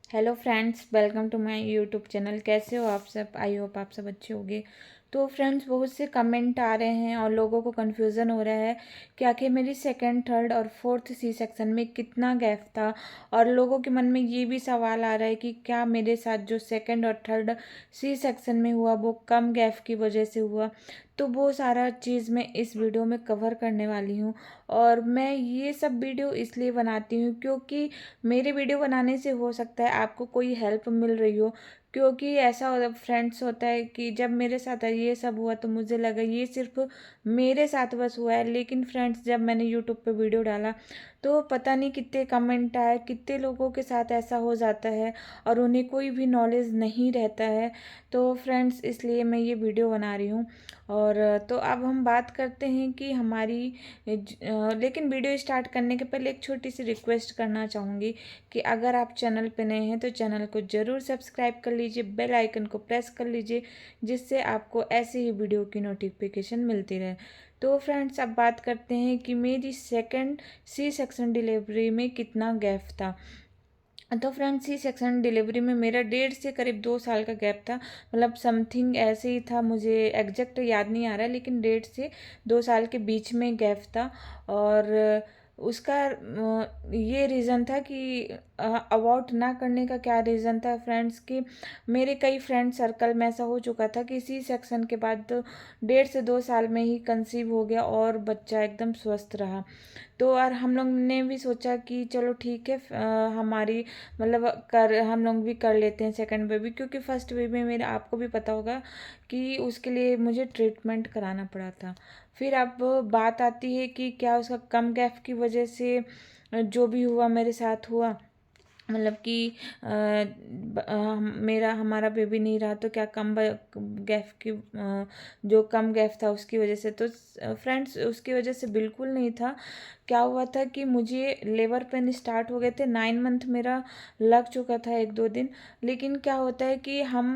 Hello friends, welcome to my YouTube channel. कैसे हो आप सब? आई होप आप सब अच्छे होंगे। तो फ्रेंड्स, बहुत से कमेंट आ रहे हैं और लोगों को कन्फ्यूज़न हो रहा है कि आखिर मेरी सेकंड, थर्ड और फोर्थ सी सेक्शन में कितना गैप था। और लोगों के मन में ये भी सवाल आ रहा है कि क्या मेरे साथ जो सेकंड और थर्ड सी सेक्शन में हुआ वो कम गैप की वजह से हुआ। तो वो सारा चीज़ मैं इस वीडियो में कवर करने वाली हूँ। और मैं ये सब वीडियो इसलिए बनाती हूँ क्योंकि मेरे वीडियो बनाने से हो सकता है आपको कोई हेल्प मिल रही हो। क्योंकि ऐसा होता फ्रेंड्स होता है कि जब मेरे साथ ये सब हुआ तो मुझे लगा ये सिर्फ मेरे साथ बस हुआ है, लेकिन फ्रेंड्स जब मैंने यूट्यूब पे वीडियो डाला तो पता नहीं कितने कमेंट आए, कितने लोगों के साथ ऐसा हो जाता है और उन्हें कोई भी नॉलेज नहीं रहता है। तो फ्रेंड्स इसलिए मैं ये वीडियो बना रही हूँ। और तो अब हम बात करते हैं कि लेकिन वीडियो स्टार्ट करने के पहले एक छोटी सी रिक्वेस्ट करना चाहूँगी कि अगर आप चैनल पे नए हैं तो चैनल को ज़रूर सब्सक्राइब कर लीजिए, बेल आइकन को प्रेस कर लीजिए, जिससे आपको ऐसे ही वीडियो की नोटिफिकेशन मिलती रहे। तो फ्रेंड्स अब बात करते हैं कि मेरी सेकंड सी सेक्शन डिलीवरी में कितना गैप था। तो फ्रेंड्स सी सेक्शन डिलीवरी में मेरा 1.5 से करीब 2 साल का गैप था। मतलब समथिंग ऐसे ही था, मुझे एग्जैक्ट याद नहीं आ रहा है, लेकिन 1.5 से 2 साल के बीच में गैप था। और उसका ये रीज़न था कि अवॉर्ड ना करने का क्या रीज़न था फ्रेंड्स कि मेरे कई फ्रेंड सर्कल में ऐसा हो चुका था कि सी सेक्शन के बाद तो 1.5 से 2 साल में ही कंसीव हो गया और बच्चा एकदम स्वस्थ रहा। तो और हम लोग ने भी सोचा कि चलो ठीक है, हमारी मतलब कर हम लोग भी कर लेते हैं सेकंड बेबी, क्योंकि फर्स्ट बेबी मेरा आपको भी पता होगा कि उसके लिए मुझे ट्रीटमेंट कराना पड़ा था। फिर अब बात आती है कि क्या उसका कम गैप की वजह से जो भी हुआ मेरे साथ हुआ, मतलब कि मेरा हमारा बेबी नहीं रहा तो क्या गैफ की जो कम गैफ था उसकी वजह से। तो फ्रेंड्स उसकी वजह से बिल्कुल नहीं था। क्या हुआ था कि मुझे लेबर पेन स्टार्ट हो गए थे, 9 मंथ मेरा लग चुका था 1-2 दिन। लेकिन क्या होता है कि हम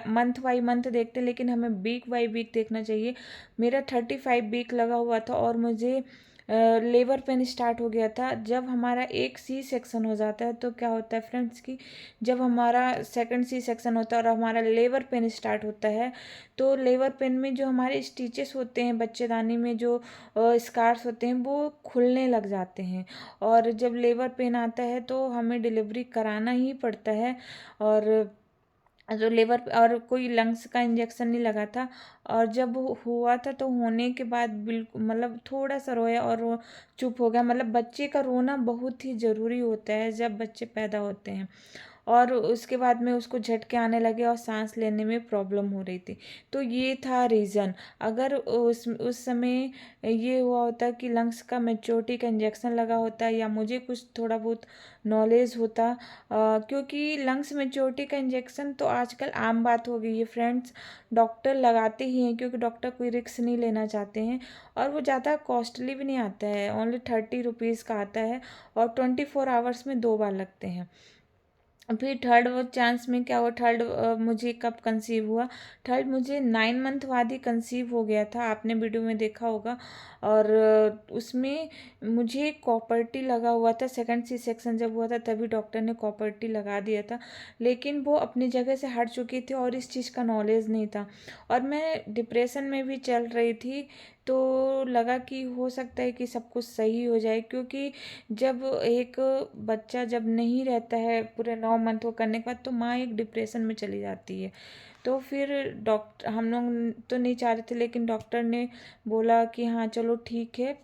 मंथ बाई मंथ देखते हैं, लेकिन हमें वीक बाई वीक देखना चाहिए। मेरा 35 वीक लगा हुआ था और मुझे लेबर पेन स्टार्ट हो गया था। जब हमारा एक सी सेक्शन हो जाता है तो क्या होता है फ्रेंड्स कि जब हमारा सेकंड सी सेक्शन होता है और हमारा लेबर पेन स्टार्ट होता है तो लेबर पेन में जो हमारे स्टिचेस होते हैं, बच्चेदानी में जो स्कार्स होते हैं वो खुलने लग जाते हैं। और जब लेबर पेन आता है तो हमें डिलीवरी कराना ही पड़ता है। और जो लेबर और कोई लंग्स का इंजेक्शन नहीं लगा था। और जब हुआ था तो होने के बाद बिल्कुल मतलब थोड़ा सा रोया और वो चुप हो गया। मतलब बच्चे का रोना बहुत ही ज़रूरी होता है जब बच्चे पैदा होते हैं। और उसके बाद में उसको झटके आने लगे और सांस लेने में प्रॉब्लम हो रही थी। तो ये था रीज़न। अगर उस समय ये हुआ होता कि लंग्स का मैच्योरिटी का इंजेक्शन लगा होता या मुझे कुछ थोड़ा बहुत नॉलेज होता, क्योंकि लंग्स मैच्योरिटी का इंजेक्शन तो आजकल आम बात हो गई है फ्रेंड्स। डॉक्टर लगाते ही हैं क्योंकि डॉक्टर कोई रिस्क नहीं लेना चाहते हैं। और वो ज़्यादा कॉस्टली भी नहीं आता है, ओनली 30 रुपीज़ का आता है और 24 आवर्स में 2 बार लगते हैं। फिर थर्ड वो चांस में क्या हुआ, थर्ड मुझे कब कंसीव हुआ, थर्ड मुझे 9 मंथ बाद ही कंसीव हो गया था, आपने वीडियो में देखा होगा। और उसमें मुझे कॉपर्टी लगा हुआ था। सेकंड सी सेक्शन जब हुआ था तभी डॉक्टर ने कॉपर्टी लगा दिया था, लेकिन वो अपनी जगह से हट चुकी थी और इस चीज़ का नॉलेज नहीं था। और मैं डिप्रेशन में भी चल रही थी। तो लगा कि हो सकता है कि सब कुछ सही हो जाए, क्योंकि जब एक बच्चा जब नहीं रहता है पूरे 9 मंथ को करने के बाद तो माँ एक डिप्रेशन में चली जाती है। तो फिर डॉक्टर हम लोग तो नहीं चाह रहे थे, लेकिन डॉक्टर ने बोला कि हाँ चलो ठीक है,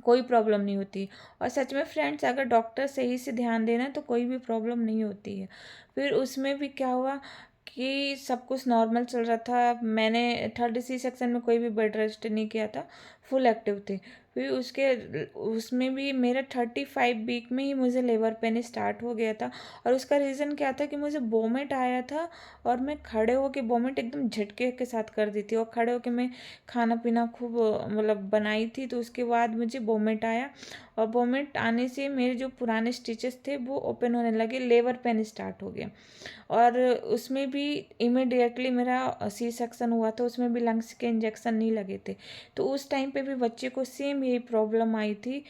कोई प्रॉब्लम नहीं होती। और सच में फ्रेंड्स अगर डॉक्टर सही से ध्यान देना तो कोई भी प्रॉब्लम नहीं होती है। फिर उसमें भी क्या हुआ कि सब कुछ नॉर्मल चल रहा था। मैंने थर्ड सी सेक्शन में कोई भी बेड रेस्ट नहीं किया था, फुल एक्टिव थे। फिर उसमें भी मेरा 35 वीक में ही मुझे लेबर पेन स्टार्ट हो गया था। और उसका रीज़न क्या था कि मुझे वोमिट आया था और मैं खड़े होके वोमिट एकदम झटके के साथ कर दी थी। और खड़े होके मैं खाना पीना खूब मतलब बनाई थी, तो उसके बाद मुझे वोमिट आया। और वोमिट आने से मेरे जो पुराने स्टिचेस थे वो ओपन होने लगे, लेबर पेन स्टार्ट हो गया। और उसमें भी इमिडिएटली मेरा सी सेक्शन हुआ था, उसमें भी लंग्स के इंजेक्शन नहीं लगे थे। तो उस टाइम पे भी बच्चे को सेम यही प्रॉब्लम आई थी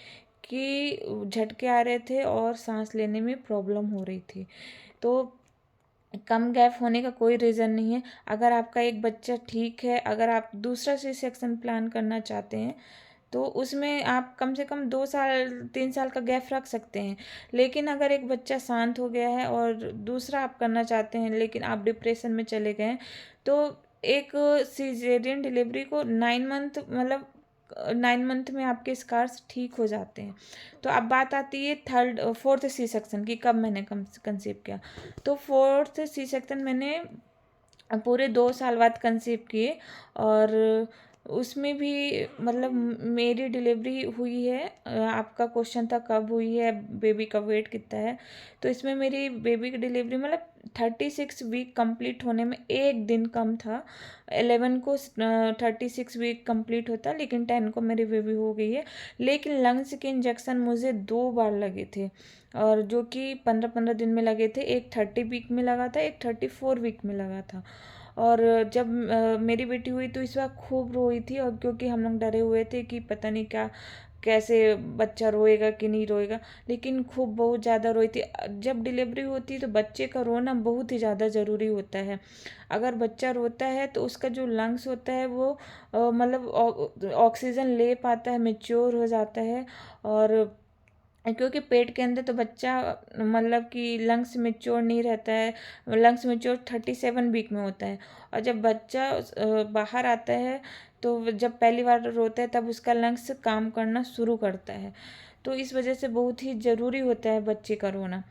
कि झटके आ रहे थे और सांस लेने में प्रॉब्लम हो रही थी। तो कम गैप होने का कोई रीज़न नहीं है। अगर आपका एक बच्चा ठीक है, अगर आप दूसरा सी सेक्शन प्लान करना चाहते हैं तो उसमें आप कम से कम 2 साल 3 साल का गैप रख सकते हैं। लेकिन अगर एक बच्चा शांत हो गया है और दूसरा आप करना चाहते हैं लेकिन आप डिप्रेशन में चले गए हैं, तो एक सीजेरियन डिलीवरी को 9 मंथ मतलब 9 मंथ में आपके स्कार्स ठीक हो जाते हैं। तो अब बात आती है फोर्थ सी सेक्शन की, कब मैंने कंसीव किया। तो फोर्थ सी सेक्शन मैंने पूरे 2 साल बाद कंसीव किए, और उसमें भी मतलब मेरी डिलीवरी हुई है। आपका क्वेश्चन था कब हुई है, बेबी का वेट कितना है। तो इसमें मेरी बेबी की डिलीवरी मतलब 36 वीक कंप्लीट होने में एक दिन कम था। 11 को 36 वीक कंप्लीट होता, लेकिन 10 को मेरी बेबी हो गई है। लेकिन लंग्स के इंजेक्शन मुझे 2 बार लगे थे, और जो कि 15-15 दिन में लगे थे। एक 30 वीक में लगा था, एक 34 वीक में लगा था। और जब मेरी बेटी हुई तो इस बार खूब रोई थी, और क्योंकि हम लोग डरे हुए थे कि पता नहीं क्या कैसे बच्चा रोएगा कि नहीं रोएगा, लेकिन खूब बहुत ज़्यादा रोई थी। जब डिलीवरी होती है तो बच्चे का रोना बहुत ही ज़्यादा ज़रूरी होता है। अगर बच्चा रोता है तो उसका जो लंग्स होता है वो मतलब ऑक्सीजन ले पाता है, मेच्योर हो जाता है। और क्योंकि पेट के अंदर तो बच्चा मतलब कि लंग्स मेच्योर नहीं रहता है। लंग्स मेच्योर 37 वीक में होता है। और जब बच्चा बाहर आता है तो जब पहली बार रोता है तब उसका लंग्स काम करना शुरू करता है। तो इस वजह से बहुत ही ज़रूरी होता है बच्चे का रोना।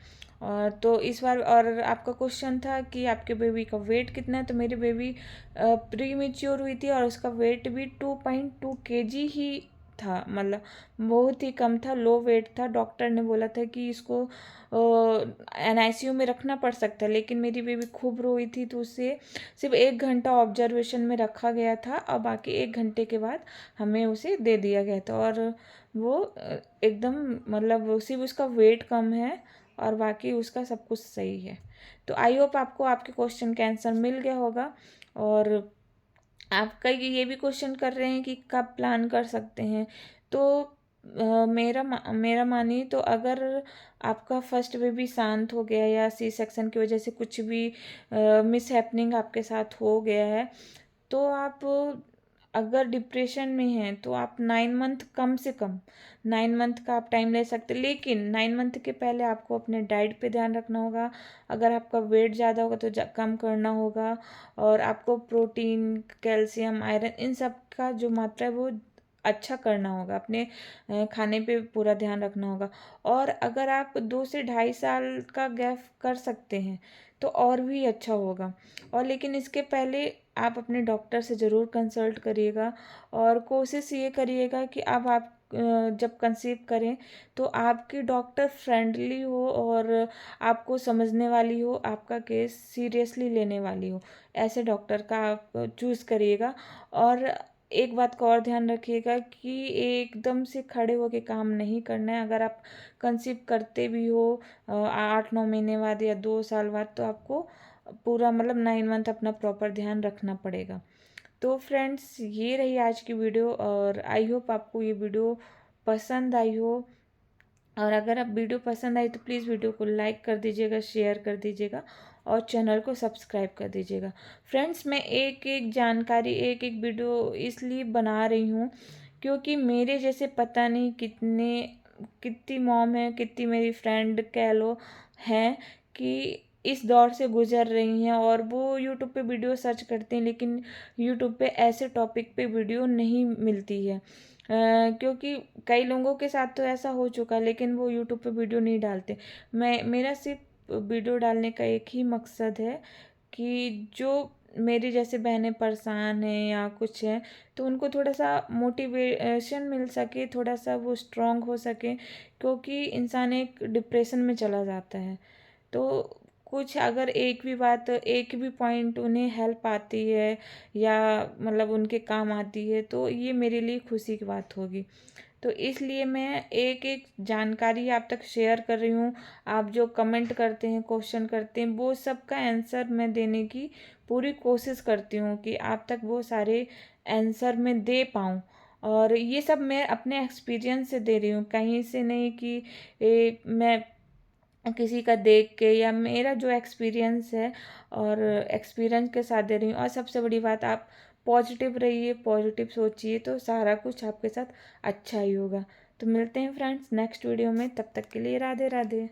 और तो इस बार, और आपका क्वेश्चन था कि आपके बेबी का वेट कितना है, तो मेरी बेबी प्री मेच्योर हुई थी और उसका वेट भी 2.2 kg ही था। मतलब बहुत ही कम था, लो वेट था। डॉक्टर ने बोला था कि इसको NICU में रखना पड़ सकता है, लेकिन मेरी बेबी खूब रोई थी तो उसे सिर्फ 1 घंटा ऑब्जर्वेशन में रखा गया था, और बाकी 1 घंटे के बाद हमें उसे दे दिया गया था। और वो एकदम मतलब सिर्फ उसका वेट कम है और बाकी उसका सब कुछ सही है। तो आई होप आपको आपके क्वेश्चन का आंसर मिल गया होगा। और आपका ये भी क्वेश्चन कर रहे हैं कि कब प्लान कर सकते हैं। तो मेरा मानिए तो अगर आपका फर्स्ट बेबी शांत हो गया या सी सेक्शन की वजह से कुछ भी मिस हैपनिंग आपके साथ हो गया है, तो आप अगर डिप्रेशन में हैं तो आप 9 मंथ, कम से कम 9 मंथ का आप टाइम ले सकते हैं। लेकिन 9 मंथ के पहले आपको अपने डाइट पे ध्यान रखना होगा। अगर आपका वेट ज़्यादा होगा तो कम करना होगा। और आपको प्रोटीन, कैल्शियम, आयरन, इन सब का जो मात्रा है वो अच्छा करना होगा। अपने खाने पे पूरा ध्यान रखना होगा। और अगर आप 2 से ढाई साल का गैप कर सकते हैं तो और भी अच्छा होगा। और लेकिन इसके पहले आप अपने डॉक्टर से ज़रूर कंसल्ट करिएगा, और कोशिश ये करिएगा कि अब आप जब कंसीव करें तो आपकी डॉक्टर फ्रेंडली हो और आपको समझने वाली हो, आपका केस सीरियसली लेने वाली हो। ऐसे डॉक्टर का आप चूज़ करिएगा। और एक बात का और ध्यान रखिएगा कि एकदम से खड़े होके काम नहीं करना है। अगर आप कंसीव करते भी हो 8-9 महीने बाद या 2 साल बाद, तो आपको पूरा मतलब 9 मंथ अपना प्रॉपर ध्यान रखना पड़ेगा। तो फ्रेंड्स, ये रही आज की वीडियो, और आई होप आपको ये वीडियो पसंद आई हो। और अगर आप वीडियो पसंद आई तो प्लीज़ वीडियो को लाइक कर दीजिएगा, शेयर कर दीजिएगा, और चैनल को सब्सक्राइब कर दीजिएगा। फ्रेंड्स, मैं एक एक जानकारी, एक एक वीडियो इसलिए बना रही हूँ क्योंकि मेरे जैसे पता नहीं कितनी मॉम है, कितनी मेरी फ्रेंड कह लो हैं कि इस दौर से गुजर रही हैं, और वो यूट्यूब पे वीडियो सर्च करते हैं लेकिन यूट्यूब पे ऐसे टॉपिक पे वीडियो नहीं मिलती है। क्योंकि कई लोगों के साथ तो ऐसा हो चुका है, लेकिन वो यूट्यूब पे वीडियो नहीं डालते। मेरा सिर्फ वीडियो डालने का एक ही मकसद है कि जो मेरी जैसे बहनें परेशान हैं या कुछ है, तो उनको थोड़ा सा मोटिवेशन मिल सके, थोड़ा सा वो स्ट्रांग हो सके, क्योंकि इंसान एक डिप्रेशन में चला जाता है। तो कुछ अगर एक भी बात, एक भी पॉइंट उन्हें हेल्प आती है या मतलब उनके काम आती है, तो ये मेरे लिए खुशी की बात होगी। तो इसलिए मैं एक एक जानकारी आप तक शेयर कर रही हूँ। आप जो कमेंट करते हैं, क्वेश्चन करते हैं, वो सब का आंसर मैं देने की पूरी कोशिश करती हूँ कि आप तक वो सारे आंसर मैं दे पाऊँ। और ये सब मैं अपने एक्सपीरियंस से दे रही हूँ, कहीं से नहीं कि मैं किसी का देख के, या मेरा जो एक्सपीरियंस है और एक्सपीरियंस के साथ दे रही हूँ। और सबसे बड़ी बात, आप पॉजिटिव रहिए, पॉजिटिव सोचिए, तो सारा कुछ आपके साथ अच्छा ही होगा। तो मिलते हैं फ्रेंड्स नेक्स्ट वीडियो में, तब तक के लिए राधे राधे।